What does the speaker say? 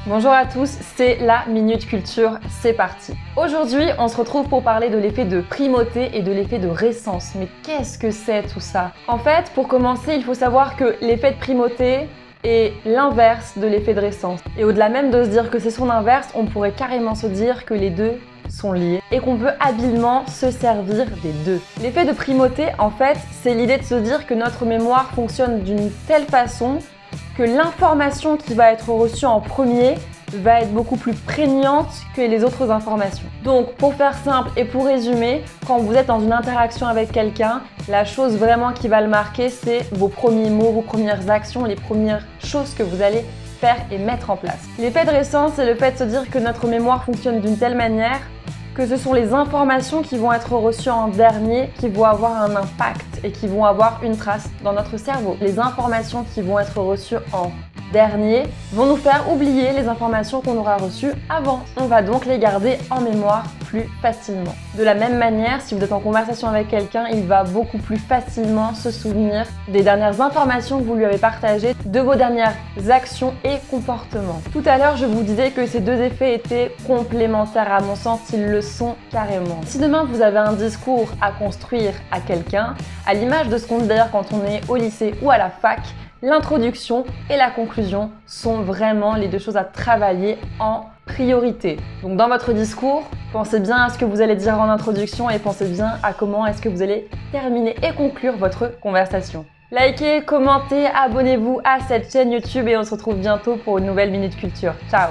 Bonjour à tous, c'est la Minute Culture, c'est parti. Aujourd'hui, on se retrouve pour parler de l'effet de primauté et de l'effet de récence. Mais qu'est-ce que c'est tout ça? En fait, pour commencer, il faut savoir que l'effet de primauté est l'inverse de l'effet de récence. Et au-delà même de se dire que c'est son inverse, on pourrait carrément se dire que les deux sont liés et qu'on peut habilement se servir des deux. L'effet de primauté, en fait, c'est l'idée de se dire que notre mémoire fonctionne d'une telle façon que l'information qui va être reçue en premier va être beaucoup plus prégnante que les autres informations. Donc, pour faire simple et pour résumer, quand vous êtes dans une interaction avec quelqu'un, la chose vraiment qui va le marquer, c'est vos premiers mots, vos premières actions, les premières choses que vous allez faire et mettre en place. L'effet de récence, c'est le fait de se dire que notre mémoire fonctionne d'une telle manière que ce sont les informations qui vont être reçues en dernier qui vont avoir un impact et qui vont avoir une trace dans notre cerveau. Les informations qui vont être reçues en dernier vont nous faire oublier les informations qu'on aura reçues avant. On va donc les garder en mémoire plus facilement. De la même manière, si vous êtes en conversation avec quelqu'un, il va beaucoup plus facilement se souvenir des dernières informations que vous lui avez partagées, de vos dernières actions et comportements. Tout à l'heure, je vous disais que ces deux effets étaient complémentaires. À mon sens, ils le sont carrément. Si demain vous avez un discours à construire à quelqu'un, à l'image de ce qu'on dit d'ailleurs quand on est au lycée ou à la fac, l'introduction et la conclusion sont vraiment les deux choses à travailler en priorité. Donc dans votre discours, pensez bien à ce que vous allez dire en introduction et pensez bien à comment est-ce que vous allez terminer et conclure votre conversation. Likez, commentez, abonnez-vous à cette chaîne YouTube et on se retrouve bientôt pour une nouvelle Minute Culture. Ciao!